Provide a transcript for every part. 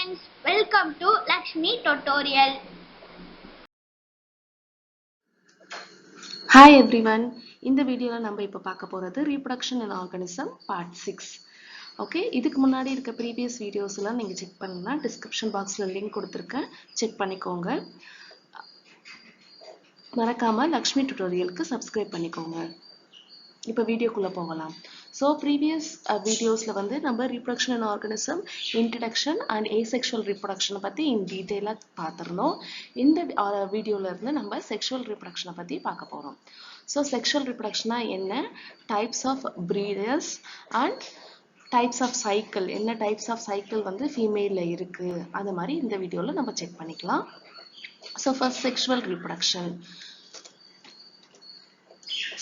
friends, welcome to Lakshmi Tutorial. Hi everyone, இந்த வீடியோல நம்ம இப்ப பார்க்க போறது reproduction in organism part 6. Okay, இதுக்கு முன்னாடி இருக்க previous வீடியோஸ்லாம் நீங்க செக் பண்ணலாம். டிஸ்கிரிப்ஷன் பாக்ஸ்ல லிங்க் கொடுத்திருக்கேன், செக் பண்ணிக்கோங்க. மறக்காம லக்ஷ்மி டுட்டோரியலுக்கு சப்ஸ்கிரைப் பண்ணிக்கோங்க. இப்போ வீடியோக்குள்ள போகலாம். ஸோ ப்ரீவியஸ் வீடியோஸ்ல வந்து நம்ம reproduction in organism, introduction and asexual reproduction பத்தி in detail பார்த்திருந்தோம். இந்த வீடியோல இருந்து நம்ம sexual reproduction பத்தி பார்க்க போறோம். ஸோ sexual reproduction என்ன, types of breeders and types of cycle, என்ன types of cycle வந்து female இருக்கு, அந்த மாதிரி இந்த வீடியோல நம்ம செக் பண்ணிக்கலாம். So first sexual reproduction.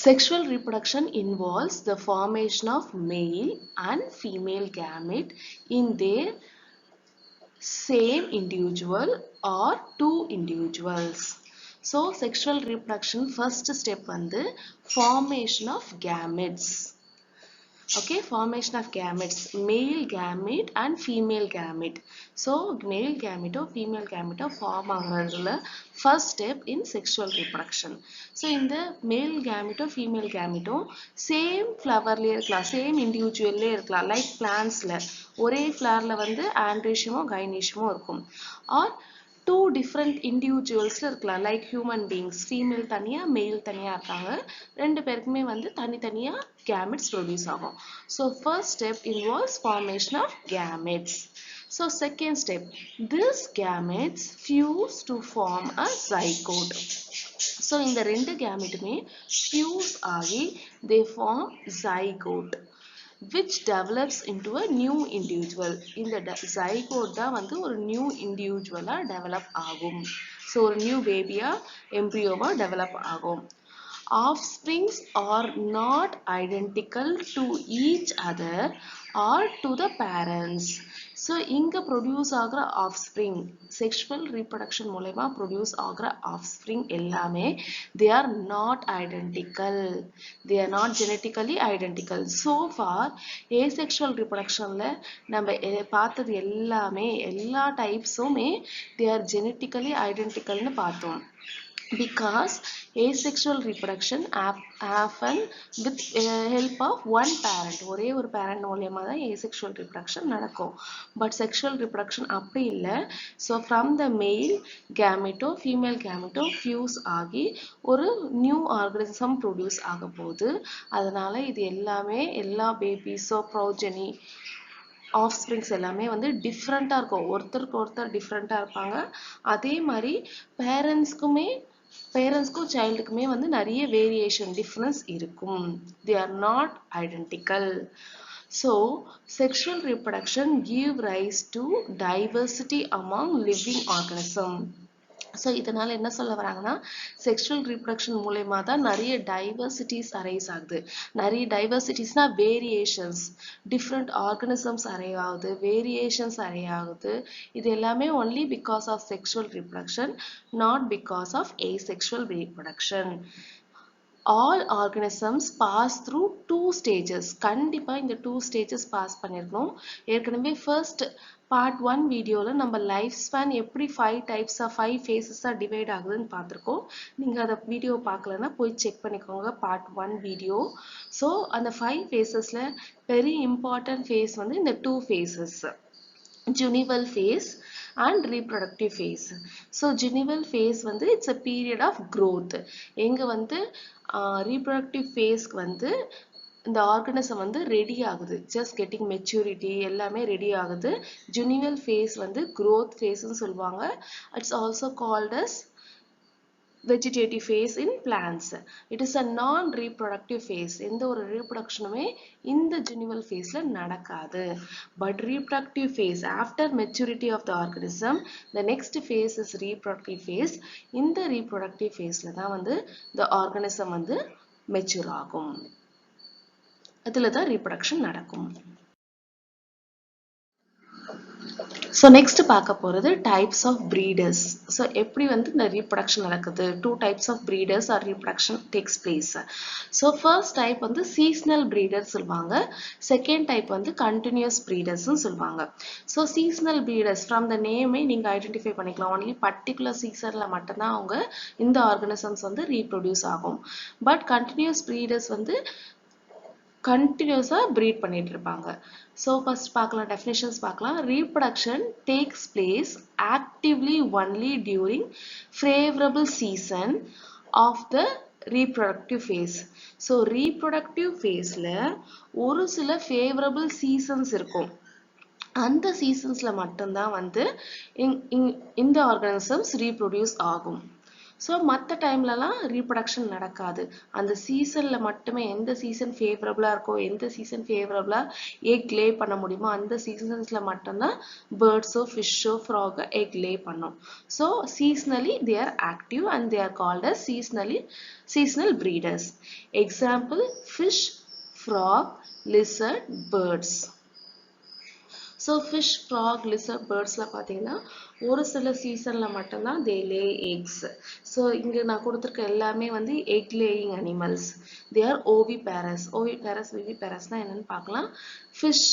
Sexual reproduction involves the formation of male and female gamete in their same individual or two individuals. So, sexual reproduction first step வந்து formation of gametes. Okay, formation of gametes, male gamete and female gamete. So male gamete or female gamete form ஆகுறதுல first step in sexual reproduction. So இந்த male gamete or female gamete same flowerலயே இருக்கலாம், same individualலயே இருக்கலாம். Like plantsல ஒரே flowerல வந்து androecium gynoecium இருக்கும். Or two different individuals இருக்கலாம், like human beings, female தனியா male தனியா இருக்காங்க, ரெண்டு பேருக்குமே வந்து தனித்தனியா gametes produce ஆகும். So first step involves formation of gametes. So second step, this gametes fuse to form a zygote. So இந்த ரெண்டு gameteமே fuse ஆகி they form zygote, which develops into a new individual. இந்த zygote தான் வந்து ஒரு new individual develop ஆகும். So ஒரு new baby embryo develop ஆகும். Offsprings are not identical to each other or to the parents. So இங்க produce ஆகுற offspring, sexual reproduction மூலமா produce ஆகுற offspring எல்லாமே they are not identical, they are not genetically identical. So far asexual reproductionல நம்ம பார்த்தது எல்லாமே எல்லா typesமே they are genetically identical னு பார்த்தோம். Because asexual reproduction happen with help of one parent, ஒரே ஒரு parent மூலமா தான் asexual reproduction நடக்கும். But sexual reproduction அப்படி இல்லை. So from the male gamete female gamete fuse ஆகி ஒரு new organism produce ஆக போகுது. அதனால இது எல்லாமே எல்லா babies progeny offsprings எல்லாமே வந்து டிஃப்ரெண்டா இருக்கும், ஒருத்தருக்கு ஒருத்தர் டிஃப்ரெண்டா இருப்பாங்க. அதே மாதிரி பேரண்ட்ஸ்க்கும் சைல்டுக்குமே வந்து நிறைய வேரியேஷன் டிஃபரன்ஸ் இருக்கும். they are not identical. So sexual reproduction give rise to diversity among living organism. So இதனால என்ன சொல்ல வராங்கன்னா sexual reproduction மூலமா தான் நிறைய diversities arise ஆகுது. நிறைய diversitiesனா variations, different organisms arise ஆகுது, variations arise ஆகுது. இது எல்லாமே only because of sexual reproduction, not because of asexual reproduction. All organisms pass through two stages. கண்டிப்பா இந்த two stages pass பண்ணிருக்கணும். ஏற்கனவே first part 1 வீடியோல நம்ம லைஃப் ஸ்பேன் எப்படி 5 types of 5 phases டிவைட் ஆகுதுன்னு பார்த்திருக்கோம். நீங்க அந்த வீடியோ பார்க்கலன்னா போய் செக் பண்ணிக்கோங்க, part 1 வீடியோ. ஸோ அந்த 5 phasesல very important phase வந்து இந்த 2 phases, junival phase and reproductive phase. So junival phase வந்து it's a period of growth. எங்க வந்து reproductive phase வந்து இந்த ஆர்கனிசம் வந்து ரெடி ஆகுது, ஜஸ்ட் கெட்டிங் மெச்சூரிட்டி எல்லாமே ரெடி ஆகுது. ஜுனிவல் ஃபேஸ் வந்து growth phase சொல்லுவாங்க. It's also called as vegetative phase in plants. It is a non-reproductive phase. எந்த ஒரு reproductionமே இந்த junival phaseல நடக்காது. But reproductive phase, after maturity of the organism, the next phase is reproductive phase. இந்த reproductive phaseல தான் வந்து the organism வந்து mature ஆகும். அதுல தான் reproduction நடக்கும். So next பார்க்க போறது types of breeders. So எப்படி வந்து இந்த reproduction நடக்குது? Two types of breeders or reproduction takes place. So first type வந்து seasonal breeders சொல்வாங்க. Second type வந்து continuous breeders சொல்வாங்க. So seasonal breeders from the name நீங்க identify பண்ணிக்கலாம். Only particular seasonல மட்டும்தான் அவங்க இந்த organisms வந்து reproduce ஆகும். But continuous breeders வந்து continuously breed பண்ணிட்டு இருப்பாங்க. So first பார்க்கலாம் definitions பார்க்கலாம். Reproduction takes place actively only during favorable season of the reproductive phase. So reproductive phaseல ஒரு சில favorable seasons இருக்கும். அந்த seasonsல மட்டும்தான் வந்து இந்த organisms reproduce ஆகும். So மத்த டைம்லலாம் reproduction நடக்காது. அந்த சீசன்ல மட்டுமே எந்த சீசன் ஃபேவரபிளா இருக்கோ, எந்த சீசன் ஃபேவரபிளா எக் லே பண்ண முடியுமோ அந்த சீசன்ஸ்ல மட்டும்தான் பேர்ட்ஸோ ஃபிஷ்ஷோ ஃப்ராகோ எக் லே பண்ணும். So seasonally they are active and they are called as seasonal breeders. Example: fish, frog, lizard, birds. So fish, frog, lizard, birdsல பாத்தீங்கன்னா ஒரு சில சீசன்ல மட்டும்தான் they lay eggs. So இங்க நான் கொடுத்திருக்க எல்லாமே வந்து egg laying animals. They are oviparous. Oviparous, viviparous என்னன்னு பார்க்கலாம். Fish,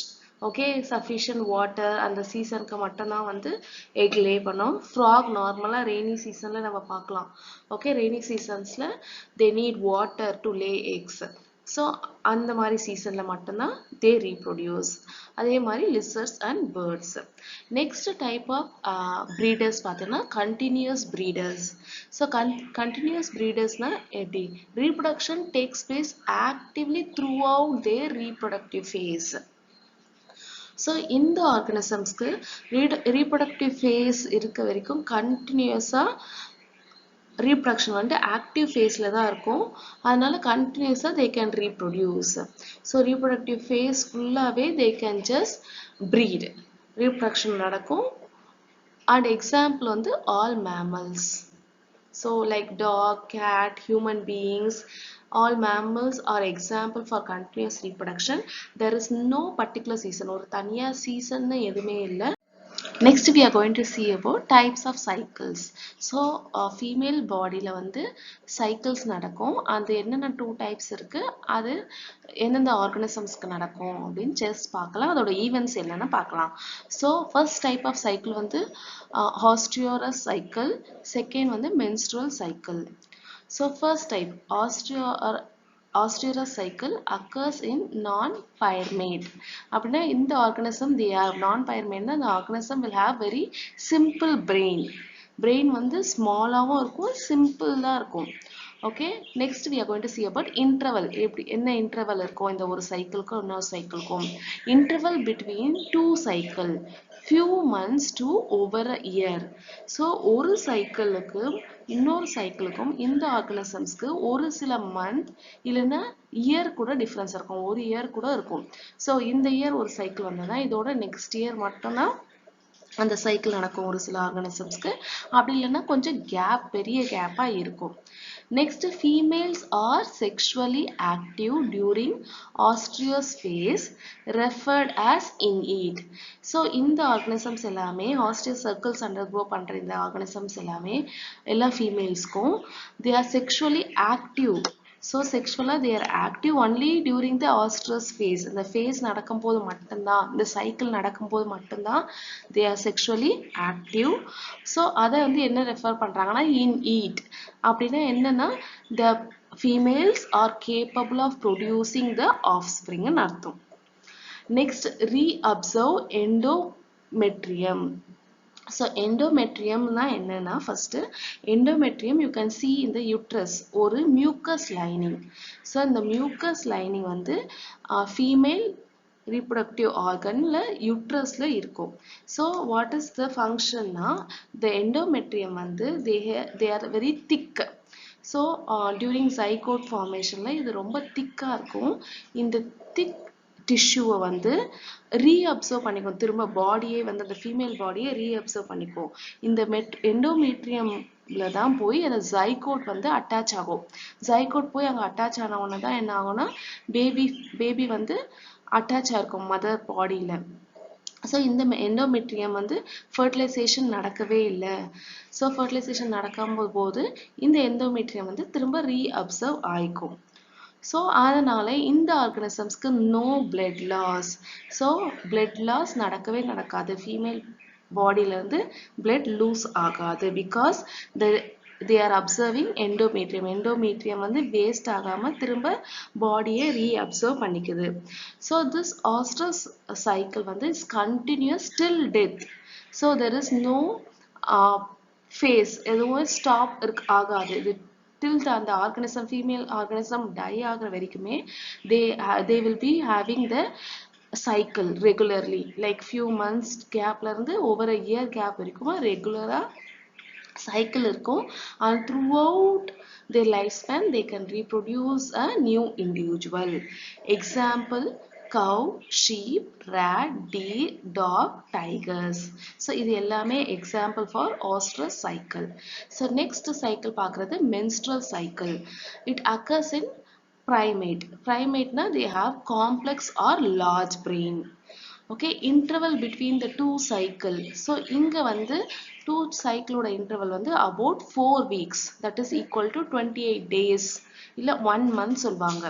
okay, sufficient water அந்த சீசனுக்கு மட்டும்தான் வந்து egg lay பண்ணும். Frog நார்மலா rainy seasonல நம்ம பார்க்கலாம். Okay, rainy seasonsல they need water to lay eggs. So அந்த மாதிரி சீசன்ல மட்டும்தான் they reproduce. அதே மாதிரி lizards and birds. Next type of breeders பார்த்தீங்கன்னா continuous breeders. So continuous breeders னா எப்படி? Reproduction takes place actively throughout their reproductive phase. So இந்த organismsக்கு reproductive phase இருக்க வரைக்கும் continuousா reproduction வந்து active phaseல தான் இருக்கும். அதனால continuousா they can reproduce. So reproductive phase ஃபுல்லாவே they can just breed. Reproduction நடக்கும். And example வந்து all mammals. So like dog, cat, human beings, all mammals are example for continuous reproduction. There is no particular season. ஒரு தனியா season எதுவுமே இல்லை. Next we are going to see about types of cycles. So female bodyல வந்து cycles நடக்கும். அது என்னென்ன 2 types இருக்கு, அது எந்தெந்த organismsக்கு நடக்கும் அப்படின்னு just பார்க்கலாம். அதோட events என்னன்னு பார்க்கலாம். So first type of cycle வந்து osteorous cycle, second வந்து menstrual cycle. So first type osteorous cycle occurs in non-primate. அப்படின்னா இந்த organism they are non-primate. The organism will have very simple brain. Brain வந்து small-ஆவும் இருக்கும், simple-ஆ இருக்கும். Okay, next we are going to see about interval. என்ன interval இருக்கும் இந்த ஒரு சைக்கிளுக்கும் இன்னொரு சைக்கிளுக்கும்? Interval between two cycle, few months to over a year. So ஒரு சைக்கிளுக்கு இன்னொரு சைக்கிளுக்கும் இந்த ஆர்கனிசம்ஸ்க்கு ஒரு சில மந்த் இல்லைன்னா இயர் கூட டிஃபரன்ஸ் இருக்கும், ஒரு இயர் கூட இருக்கும். ஸோ இந்த இயர் ஒரு சைக்கிள் வந்ததுன்னா இதோட நெக்ஸ்ட் இயர் மட்டும்தான் அந்த சைக்கிள் நடக்கும் ஒரு சில ஆர்கனிசம்ஸ்க்கு. அப்படி இல்லைன்னா கொஞ்சம் கேப், பெரிய கேப்பா இருக்கும். Next, females are sexually active during oestrus phase, referred as in-eat. So இந்த organisms எல்லாமே oestrus circles undergo பண்ற இந்த organisms எல்லாமே எல்லா females-க்கும் they are sexually active. So sexually they are active only during the oestrus phase. இந்த phase நடக்கும்போது மட்டும்தான், இந்த cycle நடக்கும்போது மட்டும்தான் they are sexually active. So அதை வந்து என்ன ரெஃபர் பண்றாங்கன்னா in-eat. அப்படின்னா என்னன்னா the females are capable of producing the offspring ன்னு அர்த்தம். Next, reobserve endometrium. So endometrium னா என்னன்னா first endometrium you can see in the uterus, ஒரு mucus lining. So இந்த mucus lining வந்து female reproductive organல uterusல இருக்கும். So what is the function னா the endometrium வந்து they are very thick. So during zygote formationல இது ரொம்ப திக்கா இருக்கும். இந்த thick டிஷ்யூவை வந்து ரீஅப்சர்வ் பண்ணிக்கும், திரும்ப பாடியே வந்து அந்த ஃபீமேல் பாடியை ரீஅப்சர்வ் பண்ணிக்கும். இந்த எண்டோமெட்ரியம்ல தான் போய் அந்த ஜைகோட் வந்து அட்டாச் ஆகும். ஜைகோட் போய் அங்கே அட்டாச் ஆன உடனே தான் என்ன ஆகும்னா பேபி வந்து அட்டாச் ஆயிருக்கும் மதர் பாடியில. ஸோ இந்த எண்டோமெட்ரியம் வந்து ஃபர்டிலைசேஷன் நடக்கவே இல்லை. ஸோ ஃபர்டிலைசேஷன் நடக்காம போது இந்த எண்டோமெட்ரியம் வந்து திரும்ப ரீஅப்சர்வ் ஆயிக்கும். ஸோ அதனால இந்த ஆர்கனிசம்ஸ்க்கு no blood loss. So blood loss நடக்கவே நடக்காது. ஃபீமேல் பாடியிலேருந்து பிளட் லூஸ் ஆகாது. Because they are observing endometrium. endometrium வந்து வேஸ்ட் ஆகாம திரும்ப பாடியை ரீஅப்சர்வ் பண்ணிக்குது. ஸோ திஸ் ஆஸ்ட்ரஸ் சைக்கிள் வந்து is continuous till death. So there is no phase, எதுவும் ஸ்டாப் ஆகாது. இது till அந்த ஆர்கனிசம் ஃபீமேல் ஆர்கனிசம் டை ஆகிற வரைக்குமே they will be having the cycle regularly, like few months கேப்ல இருந்து over a year கேப் வரைக்கும் ரெகுலரா cycle இருக்கும். and throughout their lifespan they can reproduce a new individual. Example, cow, sheep, rat, deer, dog, tigers. so இது எல்லாமே example for ostrich cycle. so next cycle பார்க்கிறது menstrual cycle. it occurs in primate na they have complex or large brain. okay, interval between the two cycle. so இங்க வந்து two cycle ஓட interval வந்து about 4 weeks, that is equal to 28 days இல்ல 1 month சொல்வாங்க.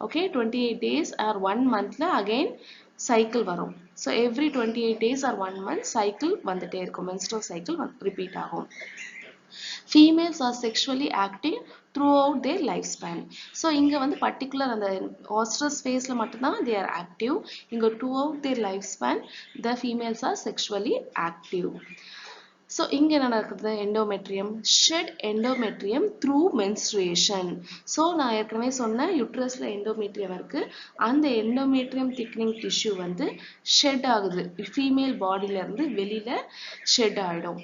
okay, 28 days or 1 monthல again cycle வரும். so every 28 days or 1 month cycle வந்துட்டே இருக்கும். menstrual cycle repeat ஆகும். females are sexually active throughout their lifespan. so இங்க வந்து particular அந்த ostrich phaseல மட்டும்தான் they are active. இங்க throughout their lifespan the females are sexually active. so இங்க என்ன நடக்குது? endometrium shed endometrium through menstruation. so நான் ஏற்கனவே சொன்ன யூட்ரஸ்ல endometrium இருக்கு. அந்த endometrium thickening tissue வந்து shed ஆகுது. female bodyல இருந்து வெளியில shed ஆயிடும்.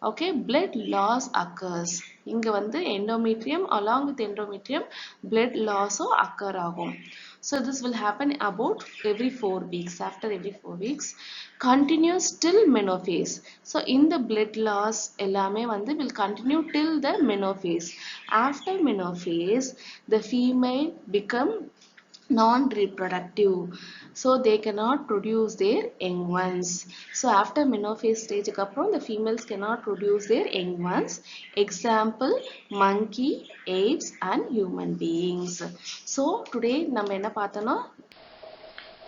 okay, blood loss occurs. இங்க வந்து endometrium along with endometrium blood loss occur ஆகும். so this will happen about every 4 weeks. after every 4 weeks continues till menopause. so in the blood loss எல்லாமே வந்து will continue till the menopause. after menopause the female become non-reproductive, so they cannot produce their young ones. so after menopause stage க்கு அப்புறம் the females cannot produce their young ones. example, monkey, apes and human beings. so today நம்ம என்ன பார்த்தோம்னா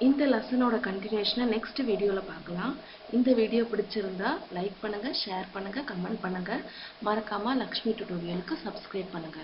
இந்த லெசனோட கண்டினியூஷனை next வீடியோல பார்க்கலாம். இந்த video பிடிச்சிருந்தா லைக் பண்ணுங்க, ஷேர் பண்ணுங்க, கமெண்ட் பண்ணுங்க. மறக்காம லக்ஷ்மி டியூட்டோரியலுக்கு சப்ஸ்கிரைப் பண்ணுங்க.